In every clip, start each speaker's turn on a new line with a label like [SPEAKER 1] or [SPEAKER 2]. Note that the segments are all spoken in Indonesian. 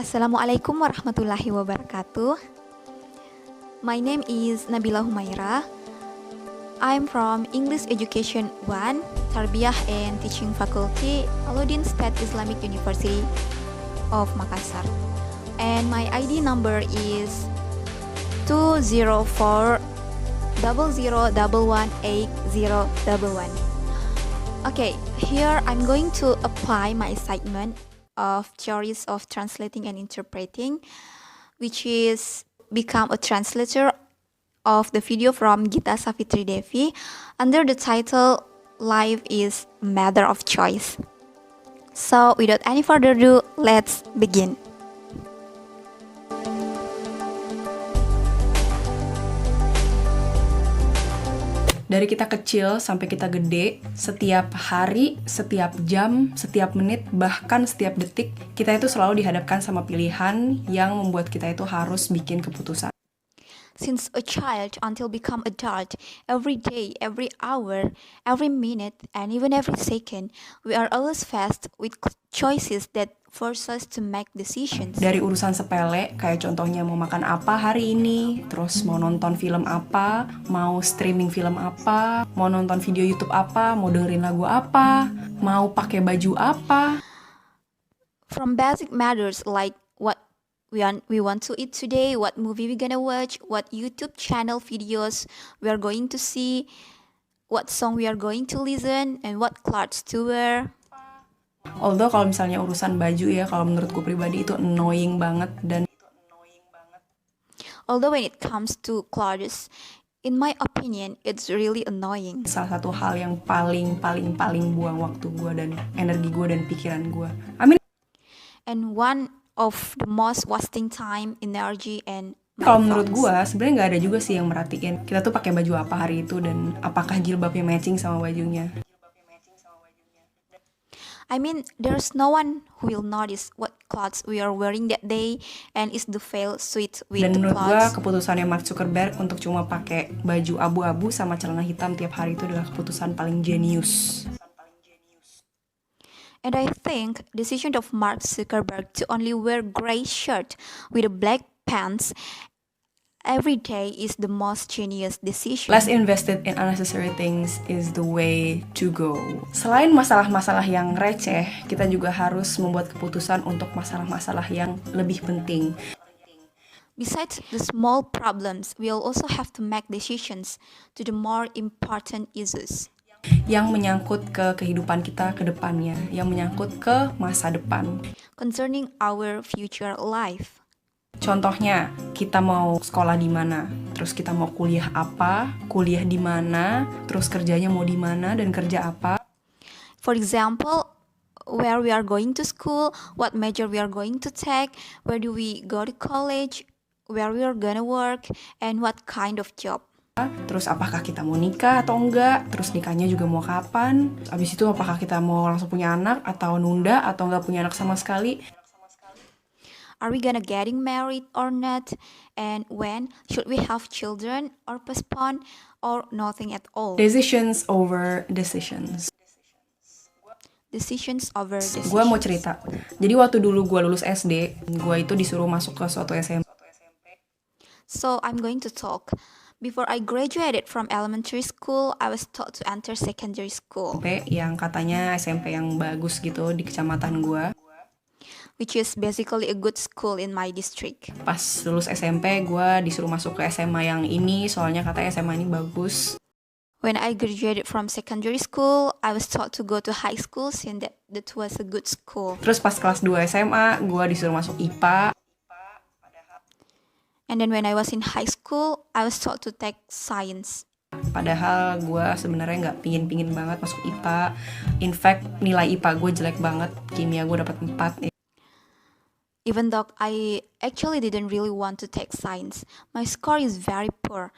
[SPEAKER 1] Assalamualaikum warahmatullahi wabarakatuh. My name is Nabila Humaira. I'm from English Education 1, Tarbiyah and Teaching Faculty, Alauddin State Islamic University of Makassar. And my ID number is 20400118011. Okay, here I'm going to apply my assignment of theories of translating and interpreting, which is become a translator of the video from Gita Savitri Devi under the title Life is Matter of Choice. So without any further ado, let's begin.
[SPEAKER 2] Dari kita kecil sampai kita gede, setiap hari, setiap jam, setiap menit, bahkan setiap detik, kita itu selalu dihadapkan sama pilihan yang membuat kita itu harus bikin keputusan.
[SPEAKER 1] Since a child until become adult, every day, every hour, every minute, and even every second, we are always faced with choices that force us to make decisions.
[SPEAKER 2] Dari urusan sepele, kayak contohnya mau makan apa hari ini, terus mau nonton film apa, mau streaming film apa, mau nonton video YouTube apa, mau dengerin lagu apa, mau pakai baju apa.
[SPEAKER 1] From basic matters like what we want to eat today, what movie we gonna watch, what YouTube channel videos we are going to see, what song we are going to listen, and what clothes to wear.
[SPEAKER 2] Although kalau misalnya urusan baju ya, kalau menurutku pribadi itu annoying banget. Dan
[SPEAKER 1] although when it comes to clothes, in my opinion, it's really annoying.
[SPEAKER 2] salah satu hal yang paling buang waktu gue dan energi gue dan pikiran gue.
[SPEAKER 1] And one of the most wasting time, energy, and
[SPEAKER 2] Kalau menurut gue sebenarnya nggak ada juga sih yang merhatiin kita tuh pakai baju apa hari itu dan apakah jilbabnya matching sama bajunya.
[SPEAKER 1] I mean, there's no one who will notice what clothes we are wearing that day, and is the veil suit with
[SPEAKER 2] Dan
[SPEAKER 1] the
[SPEAKER 2] menurut gue
[SPEAKER 1] clothes.
[SPEAKER 2] keputusannya Mark Zuckerberg untuk cuma pakai baju abu-abu sama celana hitam tiap hari itu adalah keputusan paling jenius.
[SPEAKER 1] And I think decision of Mark Zuckerberg to only wear gray shirt with a black pants every day is the most genius decision.
[SPEAKER 2] Less invested in unnecessary things is the way to go. Selain masalah-masalah yang receh, kita juga harus membuat keputusan untuk masalah-masalah yang lebih penting.
[SPEAKER 1] Besides the small problems, we'll also have to make decisions to the more important issues.
[SPEAKER 2] Yang menyangkut ke kehidupan kita ke depannya, yang menyangkut ke masa depan.
[SPEAKER 1] Concerning our future life.
[SPEAKER 2] Contohnya, kita mau sekolah di mana, terus kita mau kuliah apa, kuliah di mana, terus kerjanya mau di mana dan kerja apa.
[SPEAKER 1] For example, where we are going to school, what major we are going to take, where do we go to college, where we are gonna work, and what kind of job.
[SPEAKER 2] Terus apakah kita mau nikah atau enggak, terus nikahnya juga mau kapan, habis itu apakah kita mau langsung punya anak atau nunda atau enggak punya anak sama sekali.
[SPEAKER 1] Are we gonna getting married or not? And when should we have children or postpone or nothing at all?
[SPEAKER 2] Decisions over decisions.
[SPEAKER 1] Decisions over decisions.
[SPEAKER 2] Gue mau cerita. Jadi waktu dulu gue lulus SD, gue itu disuruh masuk ke suatu SMP.
[SPEAKER 1] So I'm going to talk. Before I graduated from elementary school, I was taught to enter secondary school,
[SPEAKER 2] Yang katanya SMP yang bagus gitu di kecamatan gue.
[SPEAKER 1] which is basically a good school in my district.
[SPEAKER 2] Pas lulus SMP, gue disuruh masuk ke SMA yang ini, soalnya katanya SMA ini bagus.
[SPEAKER 1] When I graduated from secondary school, I was taught to go to high school since that was a good school.
[SPEAKER 2] Terus pas kelas 2 SMA, gue disuruh masuk IPA.
[SPEAKER 1] And then when I was in high school, I was taught to take science.
[SPEAKER 2] Padahal gue sebenarnya nggak pingin banget masuk IPA. In fact, nilai IPA gue jelek banget. Kimia gue dapat 4.
[SPEAKER 1] Even though I actually didn't really want to take science, my score is very poor.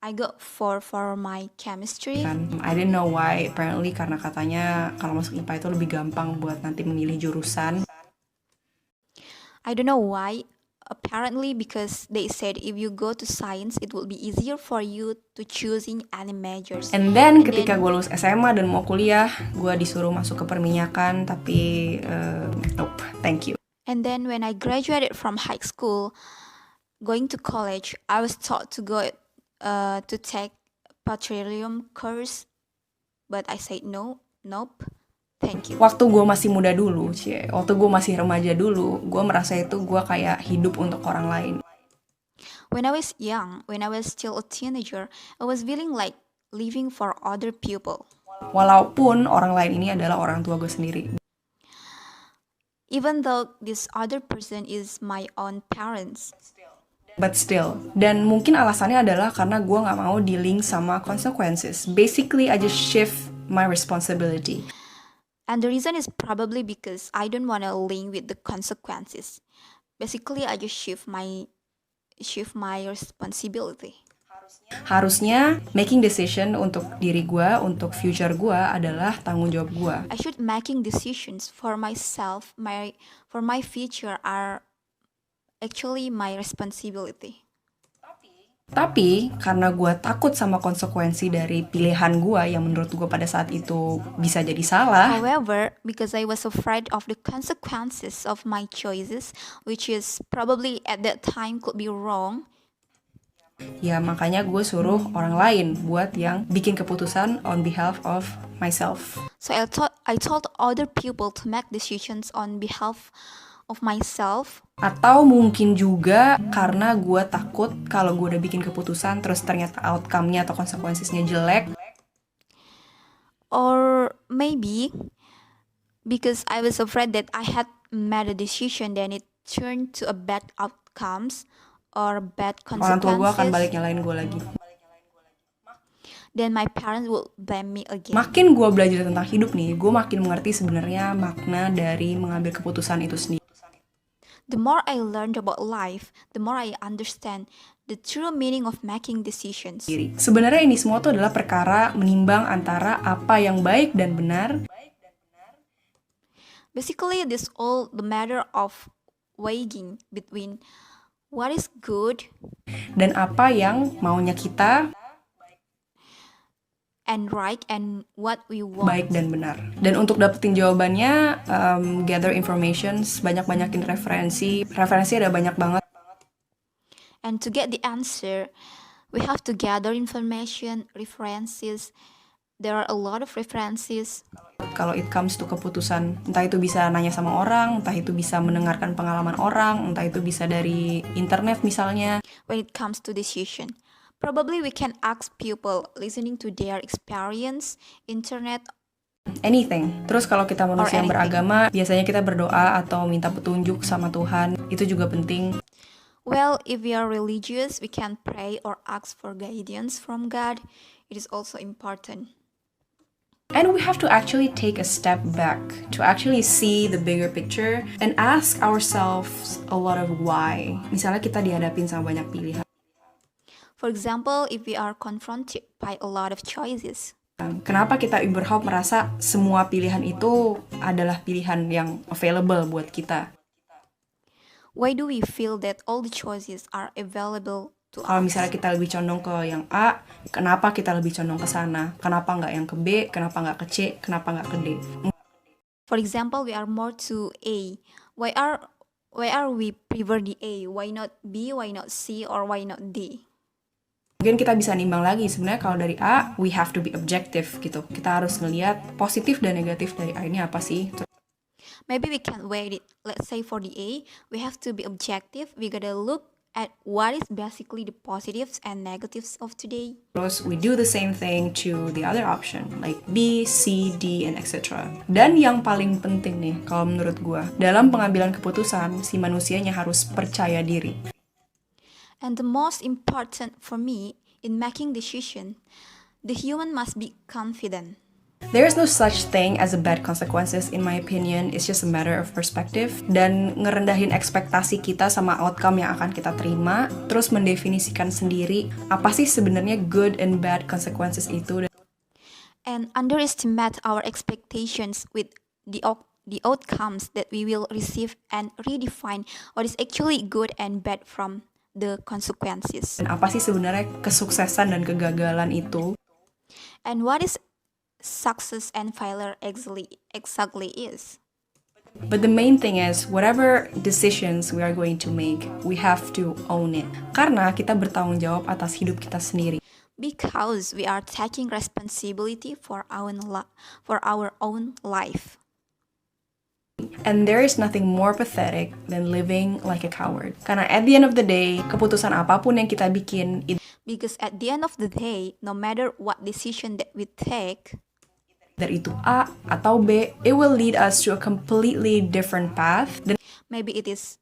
[SPEAKER 1] I got 4 for my chemistry.
[SPEAKER 2] I didn't know why. Apparently karena katanya kalau masuk IPA itu lebih gampang buat nanti memilih jurusan.
[SPEAKER 1] I don't know why. Apparently because they said if you go to science, it will be easier for you to choosing any majors.
[SPEAKER 2] And then ketika gue lulus SMA dan mau kuliah, gue disuruh masuk ke perminyakan, tapi nope, thank you.
[SPEAKER 1] And then when I graduated from high school, going to college, I was taught to go to take petroleum course, but I said no, nope, thank you.
[SPEAKER 2] Waktu gue masih muda dulu, waktu gue masih remaja dulu, gue merasa itu gue kayak hidup untuk orang lain.
[SPEAKER 1] When I was young, when I was still a teenager, I was feeling like living for other people.
[SPEAKER 2] Walaupun orang lain ini adalah orang tua gue sendiri.
[SPEAKER 1] Even though this other person is my own parents.
[SPEAKER 2] But still. Dan mungkin alasannya adalah karena gue gak mau dealing sama consequences. Basically, I just shift my responsibility.
[SPEAKER 1] And the reason is probably because I don't want to link with the consequences. Basically, I just shift my responsibility.
[SPEAKER 2] Harusnya making decision untuk diri gue, untuk future gue adalah tanggung jawab gue.
[SPEAKER 1] I should making decisions for myself, for my future are actually my responsibility.
[SPEAKER 2] Tapi karena gue takut sama konsekuensi dari pilihan gue yang menurut gue pada saat itu bisa jadi salah.
[SPEAKER 1] However, because I was afraid of the consequences of my choices, which is probably at that time could be wrong,
[SPEAKER 2] ya makanya gue suruh orang lain buat yang bikin keputusan on behalf of myself.
[SPEAKER 1] So I told other people to make decisions on behalf of myself.
[SPEAKER 2] Atau mungkin juga karena gue takut kalau gue udah bikin keputusan terus ternyata outcome-nya atau konsekuensinya jelek.
[SPEAKER 1] Or maybe because I was afraid that I had made a decision then it turned to a bad outcomes or bad
[SPEAKER 2] Orang tua gue akan
[SPEAKER 1] consequences.
[SPEAKER 2] balik nyalain gue lagi.
[SPEAKER 1] Then my parents will blame me again.
[SPEAKER 2] Makin gue belajar tentang hidup nih, gue makin mengerti sebenarnya makna dari mengambil keputusan itu sendiri.
[SPEAKER 1] The more I learned about life, the more I understand the true meaning of making decisions.
[SPEAKER 2] Sebenarnya ini semua tuh adalah perkara menimbang antara apa yang baik dan benar.
[SPEAKER 1] Basically, this all the matter of weighing between what is good
[SPEAKER 2] Dan apa yang maunya kita
[SPEAKER 1] and right and what we want.
[SPEAKER 2] baik dan benar. Dan untuk dapetin jawabannya, gather information, banyak-banyakin referensi. Referensi ada banyak banget.
[SPEAKER 1] And to get the answer, we have to gather information, references. There are a lot of references.
[SPEAKER 2] Kalau it comes to keputusan, entah itu bisa nanya sama orang, entah itu bisa mendengarkan pengalaman orang, entah itu bisa dari internet misalnya.
[SPEAKER 1] When it comes to decision, probably we can ask people listening to their experience, internet.
[SPEAKER 2] Anything. Terus kalau kita manusia yang
[SPEAKER 1] anything.
[SPEAKER 2] beragama, biasanya kita berdoa atau minta petunjuk sama Tuhan. Itu juga penting.
[SPEAKER 1] Well, if we are religious, we can pray or ask for guidance from God. It is also important.
[SPEAKER 2] And we have to actually take a step back to actually see the bigger picture and ask ourselves a lot of why. Misalnya kita dihadapin sama banyak pilihan.
[SPEAKER 1] For example, if we are confronted by a lot of choices,
[SPEAKER 2] Kenapa kita überhaupt merasa semua pilihan itu adalah pilihan yang available buat kita?
[SPEAKER 1] why do we feel that all the choices are available to
[SPEAKER 2] Kalau
[SPEAKER 1] us?
[SPEAKER 2] misalnya kita lebih condong ke yang A, kenapa kita lebih condong ke sana? Kenapa nggak yang ke B? Kenapa nggak ke C? Kenapa nggak ke D?
[SPEAKER 1] For example, we are more to A. Why are we prefer the A? Why not B? Why not C? Or why not D?
[SPEAKER 2] Mungkin kita bisa nimbang lagi, sebenarnya kalau dari A, we have to be objective gitu. Kita harus ngelihat positif dan negatif dari A ini apa sih.
[SPEAKER 1] Maybe we can weigh it. Let's say for the A, we have to be objective. We gotta look at what is basically the positives and negatives of today.
[SPEAKER 2] Terus we do the same thing to the other option, like B, C, D, and etc. Dan yang paling penting nih, kalau menurut gue, dalam pengambilan keputusan, si manusianya harus percaya diri.
[SPEAKER 1] And the most important for me in making decision, the human must be confident.
[SPEAKER 2] There is no such thing as a bad consequences in my opinion. It's just a matter of perspective. Dan ngerendahin ekspektasi kita sama outcome yang akan kita terima. Terus mendefinisikan sendiri apa sih sebenarnya good and bad consequences itu.
[SPEAKER 1] And underestimate our expectations with the outcomes that we will receive and redefine what is actually good and bad from the consequences.
[SPEAKER 2] Dan apa sih sebenarnya kesuksesan dan kegagalan itu.
[SPEAKER 1] And what is success and failure exactly is.
[SPEAKER 2] But the main thing is, whatever decisions we are going to make, we have to own it. Karena kita bertanggung jawab atas hidup kita sendiri.
[SPEAKER 1] Because we are taking responsibility for our own life.
[SPEAKER 2] And there is nothing more pathetic than living like a coward. Karena at the end of the day, keputusan apapun yang kita bikin,
[SPEAKER 1] Because at the end of the day, no matter what decision that we take,
[SPEAKER 2] dari itu A atau B, it will lead us to a completely different path. Dan
[SPEAKER 1] maybe it is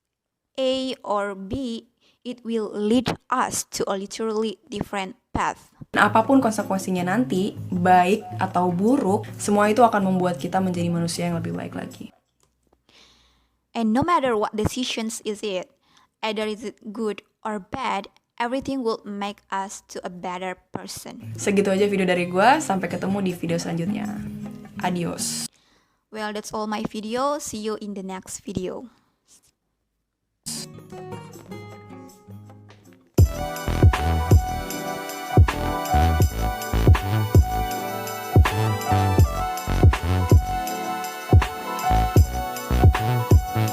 [SPEAKER 1] A or B, it will lead us to a literally different path.
[SPEAKER 2] apapun konsekuensinya nanti, baik atau buruk, semua itu akan membuat kita menjadi manusia yang lebih baik lagi.
[SPEAKER 1] And no matter what decisions is it, either is it good or bad, everything will make us to a better person.
[SPEAKER 2] Segitu aja video dari gua, sampai ketemu di video selanjutnya. Adios.
[SPEAKER 1] Well, that's all my video. See you in the next video.